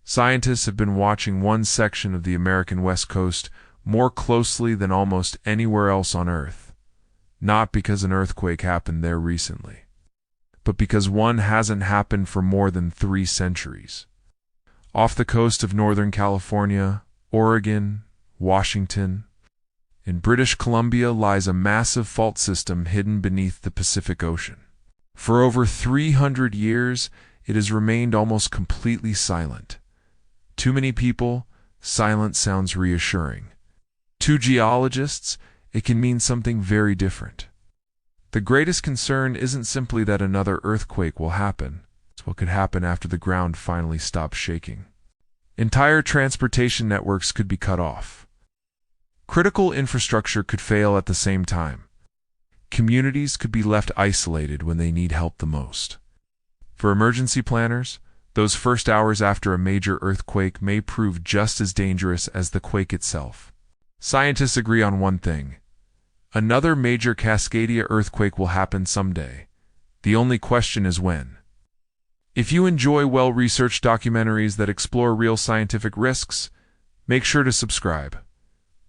Scientists have been watching one section of the American West Coast more closely than almost anywhere else on Earth, not because an earthquake happened there recently, but because one hasn't happened for more than 3 centuries. Off the coast of Northern California, Oregon, Washington, and British Columbia lies a massive fault system hidden beneath the Pacific Ocean. For over 300 years, it has remained almost completely silent. To many people, silence sounds reassuring. To geologists, it can mean something very different. The greatest concern isn't simply that another earthquake will happen. It's what could happen after the ground finally stops shaking. Entire transportation networks could be cut off. Critical infrastructure could fail at the same time. Communities could be left isolated when they need help the most. For emergency planners, those first hours after a major earthquake may prove just as dangerous as the quake itself. Scientists agree on one thing. Another major Cascadia earthquake will happen someday. The only question is when. If you enjoy well-researched documentaries that explore real scientific risks, make sure to subscribe.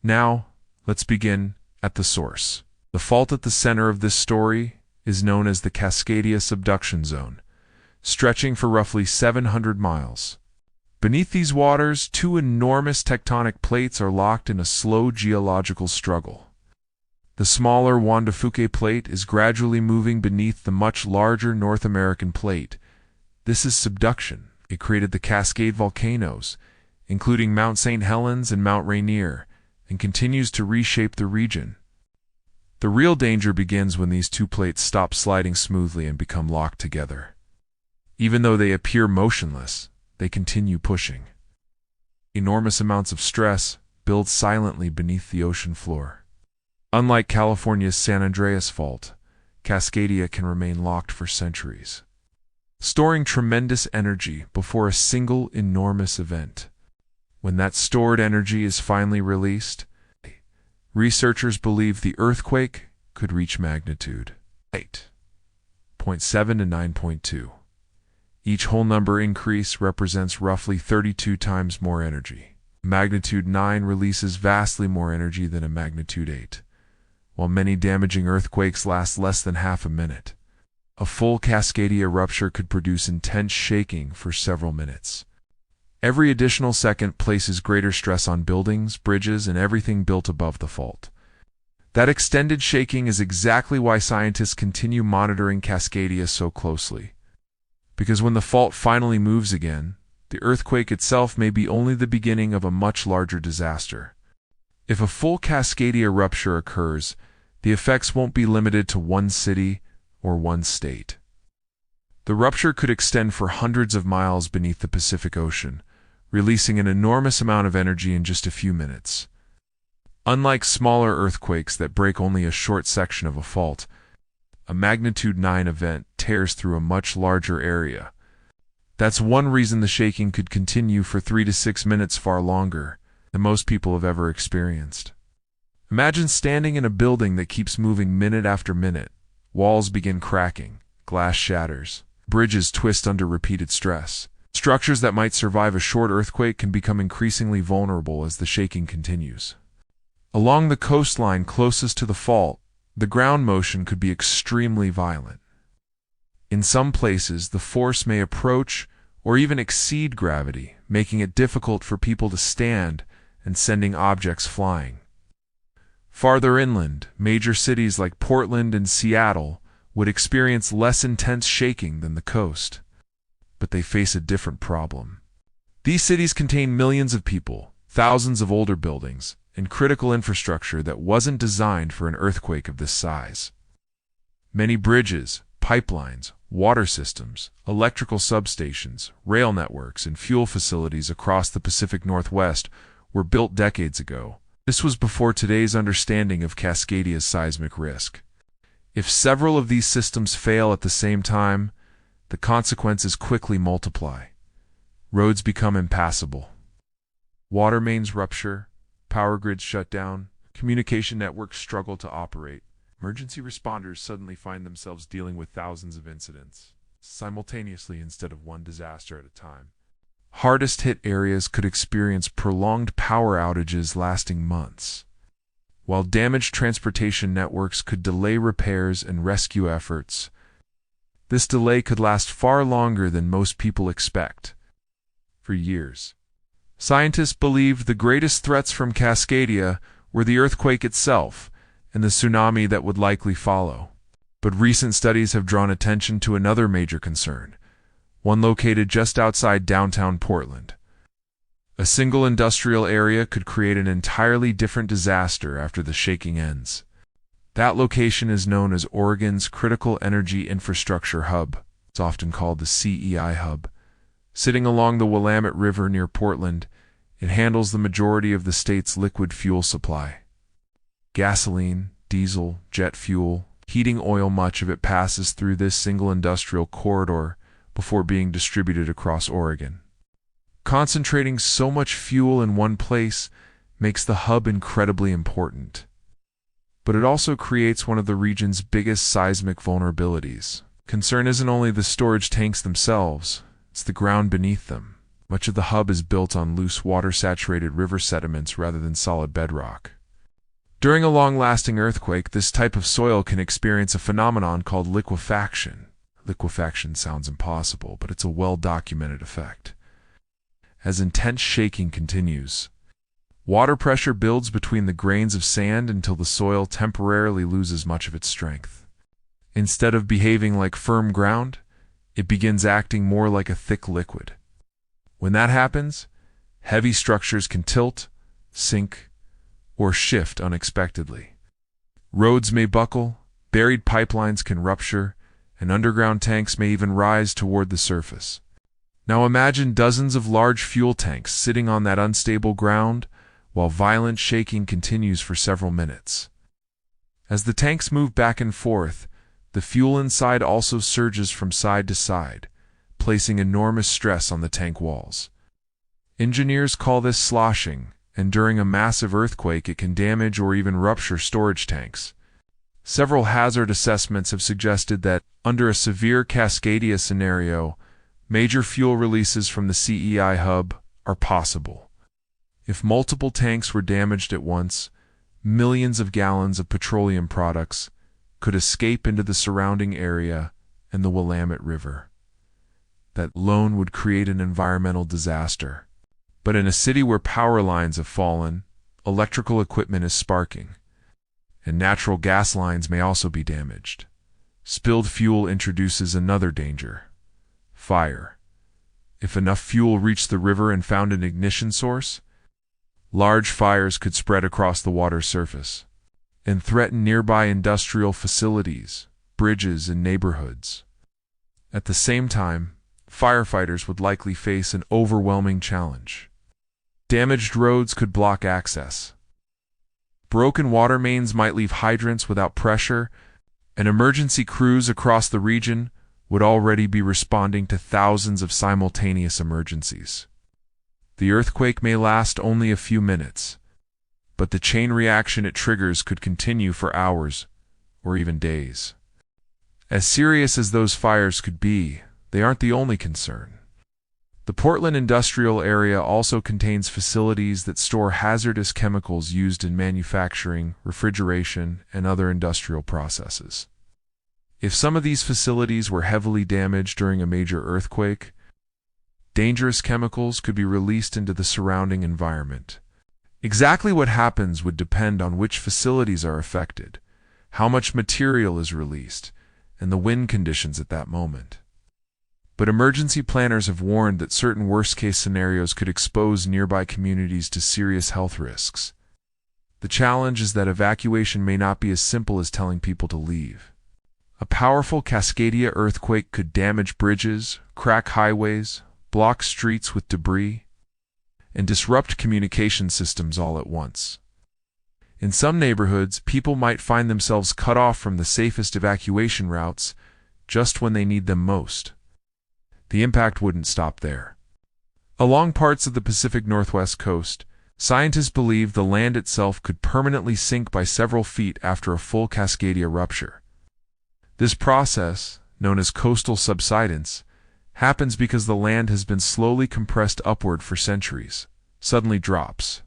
Now, let's begin at the source. The fault at the center of this story is known as the Cascadia subduction zone, stretching for roughly 700 miles. Beneath these waters, 2 enormous tectonic plates are locked in a slow geological struggle. The smaller Juan de Fuca plate is gradually moving beneath the much larger North American plate. This is subduction. It created the Cascade volcanoes, including Mount St. Helens and Mount Rainier, and continues to reshape the region. The real danger begins when these 2 plates stop sliding smoothly and become locked together. Even though they appear motionless, they continue pushing. Enormous amounts of stress build silently beneath the ocean floor. Unlike California's San Andreas Fault, Cascadia can remain locked for centuries, storing tremendous energy before a single enormous event. When that stored energy is finally released, researchers believe the earthquake could reach magnitude 8.7 to 9.2. Each whole number increase represents roughly 32 times more energy. Magnitude 9 releases vastly more energy than a magnitude 8, while many damaging earthquakes last less than half a minute. A full Cascadia rupture could produce intense shaking for several minutes. Every additional second places greater stress on buildings, bridges, and everything built above the fault. That extended shaking is exactly why scientists continue monitoring Cascadia so closely. Because when the fault finally moves again, the earthquake itself may be only the beginning of a much larger disaster. If a full Cascadia rupture occurs, the effects won't be limited to one city or one state. The rupture could extend for hundreds of miles beneath the Pacific Ocean, releasing an enormous amount of energy in just a few minutes. Unlike smaller earthquakes that break only a short section of a fault, a magnitude 9 event tears through a much larger area. That's one reason the shaking could continue for 3 to 6 minutes, far longer than most people have ever experienced. Imagine standing in a building that keeps moving minute after minute. Walls begin cracking, glass shatters, bridges twist under repeated stress. Structures that might survive a short earthquake can become increasingly vulnerable as the shaking continues. Along the coastline closest to the fault, the ground motion could be extremely violent. In some places, the force may approach or even exceed gravity, making it difficult for people to stand and sending objects flying. Farther inland, major cities like Portland and Seattle would experience less intense shaking than the coast, but they face a different problem. These cities contain millions of people, thousands of older buildings, and critical infrastructure that wasn't designed for an earthquake of this size. Many bridges, pipelines, water systems, electrical substations, rail networks, and fuel facilities across the Pacific Northwest were built decades ago. This was before today's understanding of Cascadia's seismic risk. If several of these systems fail at the same time, the consequences quickly multiply. Roads become impassable. Water mains rupture, power grids shut down, communication networks struggle to operate. Emergency responders suddenly find themselves dealing with thousands of incidents simultaneously instead of one disaster at a time. hardest-hit areas could experience prolonged power outages lasting months, while damaged transportation networks could delay repairs and rescue efforts. This delay could last far longer than most people expect. For years, scientists believed the greatest threats from Cascadia were the earthquake itself and the tsunami that would likely follow. But recent studies have drawn attention to another major concern, one located just outside downtown Portland. A single industrial area could create an entirely different disaster after the shaking ends. That location is known as Oregon's Critical Energy Infrastructure Hub. It's often called the CEI Hub. Sitting along the Willamette River near Portland, it handles the majority of the state's liquid fuel supply. Gasoline, diesel, jet fuel, heating oil, much of it passes through this single industrial corridor before being distributed across Oregon. Concentrating so much fuel in one place makes the hub incredibly important. But it also creates one of the region's biggest seismic vulnerabilities. Concern isn't only the storage tanks themselves, it's the ground beneath them. Much of the hub is built on loose water-saturated river sediments rather than solid bedrock. During a long-lasting earthquake, this type of soil can experience a phenomenon called liquefaction. Liquefaction sounds impossible, but it's a well-documented effect. As intense shaking continues, water pressure builds between the grains of sand until the soil temporarily loses much of its strength. Instead of behaving like firm ground, it begins acting more like a thick liquid. When that happens, heavy structures can tilt, sink, or shift unexpectedly. Roads may buckle, buried pipelines can rupture, and underground tanks may even rise toward the surface. Now imagine dozens of large fuel tanks sitting on that unstable ground while violent shaking continues for several minutes. As the tanks move back and forth, the fuel inside also surges from side to side, placing enormous stress on the tank walls. Engineers call this sloshing, and during a massive earthquake it can damage or even rupture storage tanks. Several hazard assessments have suggested that, under a severe Cascadia scenario, major fuel releases from the CEI hub are possible. If multiple tanks were damaged at once, millions of gallons of petroleum products could escape into the surrounding area and the Willamette River. That alone would create an environmental disaster. But in a city where power lines have fallen, electrical equipment is sparking, and natural gas lines may also be damaged. Spilled fuel introduces another danger: fire. If enough fuel reached the river and found an ignition source, large fires could spread across the water's surface and threaten nearby industrial facilities, bridges, and neighborhoods. At the same time, firefighters would likely face an overwhelming challenge. Damaged roads could block access. Broken water mains might leave hydrants without pressure, and emergency crews across the region would already be responding to thousands of simultaneous emergencies. The earthquake may last only a few minutes, but the chain reaction it triggers could continue for hours or even days. As serious as those fires could be, they aren't the only concern. The Portland industrial area also contains facilities that store hazardous chemicals used in manufacturing, refrigeration, and other industrial processes. If some of these facilities were heavily damaged during a major earthquake, dangerous chemicals could be released into the surrounding environment. Exactly what happens would depend on which facilities are affected, how much material is released, and the wind conditions at that moment. But emergency planners have warned that certain worst-case scenarios could expose nearby communities to serious health risks. The challenge is that evacuation may not be as simple as telling people to leave. A powerful Cascadia earthquake could damage bridges, crack highways, block streets with debris, and disrupt communication systems all at once. In some neighborhoods, people might find themselves cut off from the safest evacuation routes just when they need them most. The impact wouldn't stop there. Along parts of the Pacific Northwest coast, scientists believe the land itself could permanently sink by several feet after a full Cascadia rupture. This process, known as coastal subsidence, happens because the land has been slowly compressed upward for centuries, suddenly drops.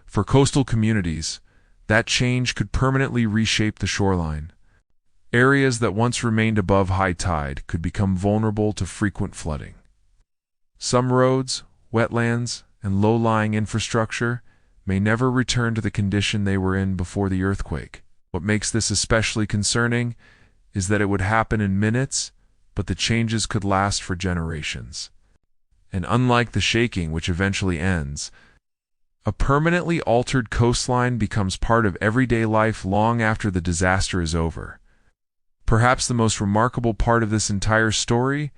For coastal communities, that change could permanently reshape the shoreline. Areas that once remained above high tide could become vulnerable to frequent flooding. Some roads, wetlands, and low-lying infrastructure may never return to the condition they were in before the earthquake. What makes this especially concerning is that it would happen in minutes, but the changes could last for generations. And unlike the shaking, which eventually ends, a permanently altered coastline becomes part of everyday life long after the disaster is over. Perhaps the most remarkable part of this entire story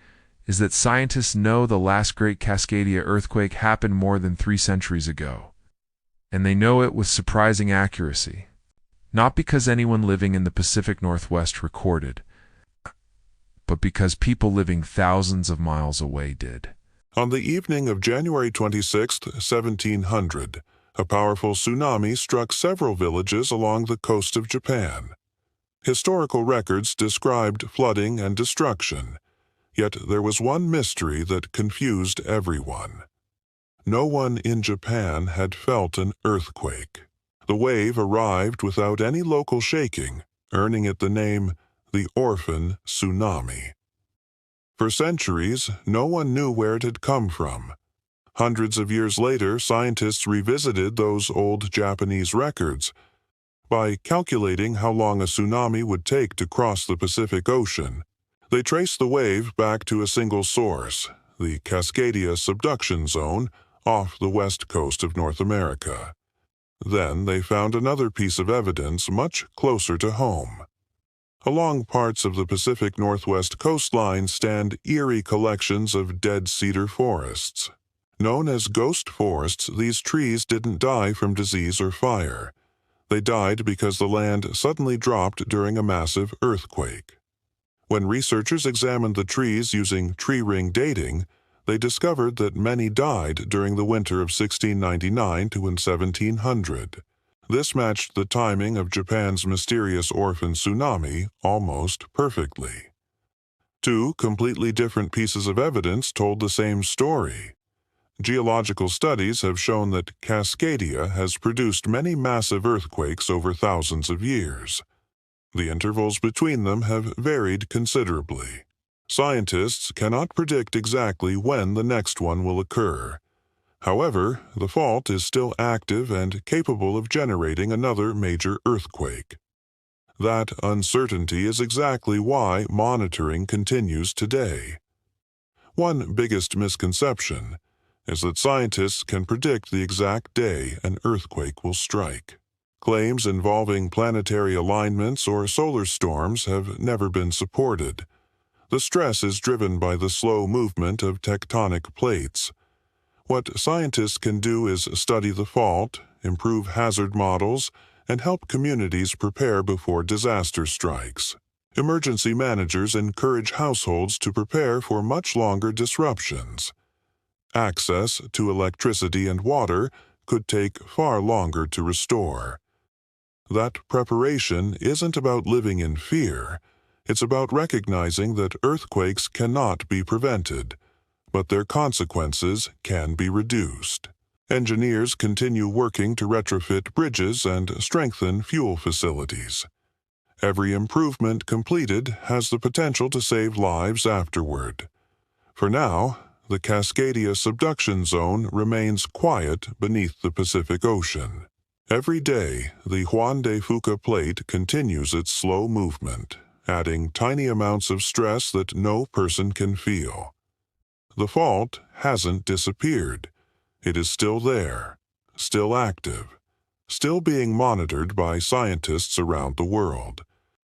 is that scientists know the last great Cascadia earthquake happened more than 3 centuries ago. And they know it with surprising accuracy. Not because anyone living in the Pacific Northwest recorded, but because people living thousands of miles away did. On the evening of January 26, 1700, a powerful tsunami struck several villages along the coast of Japan. Historical records described flooding and destruction, yet there was one mystery that confused everyone. No one in Japan had felt an earthquake. The wave arrived without any local shaking, earning it the name the Orphan Tsunami. For centuries, no one knew where it had come from. Hundreds of years later, scientists revisited those old Japanese records. By calculating how long a tsunami would take to cross the Pacific Ocean, they traced the wave back to a single source, the Cascadia subduction zone off the west coast of North America. Then they found another piece of evidence much closer to home. Along parts of the Pacific Northwest coastline stand eerie collections of dead cedar forests. Known as ghost forests, these trees didn't die from disease or fire. They died because the land suddenly dropped during a massive earthquake. When researchers examined the trees using tree ring dating, they discovered that many died during the winter of 1699 to 1700. This matched the timing of Japan's mysterious orphan tsunami almost perfectly. 2 completely different pieces of evidence told the same story. Geological studies have shown that Cascadia has produced many massive earthquakes over thousands of years. The intervals between them have varied considerably. Scientists cannot predict exactly when the next one will occur. However, the fault is still active and capable of generating another major earthquake. That uncertainty is exactly why monitoring continues today. One biggest misconception is that scientists can predict the exact day an earthquake will strike. Claims involving planetary alignments or solar storms have never been supported. The stress is driven by the slow movement of tectonic plates. What scientists can do is study the fault, improve hazard models, and help communities prepare before disaster strikes. Emergency managers encourage households to prepare for much longer disruptions. Access to electricity and water could take far longer to restore. That preparation isn't about living in fear. It's about recognizing that earthquakes cannot be prevented, but their consequences can be reduced. Engineers continue working to retrofit bridges and strengthen fuel facilities. Every improvement completed has the potential to save lives afterward. For now, the Cascadia subduction zone remains quiet beneath the Pacific Ocean. Every day, the Juan de Fuca plate continues its slow movement, adding tiny amounts of stress that no person can feel. The fault hasn't disappeared. It is still there, still active, still being monitored by scientists around the world.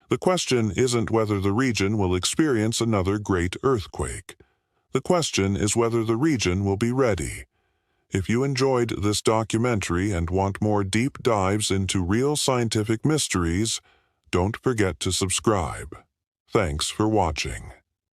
The question isn't whether the region will experience another great earthquake. The question is whether the region will be ready. If you enjoyed this documentary and want more deep dives into real scientific mysteries, don't forget to subscribe. Thanks for watching.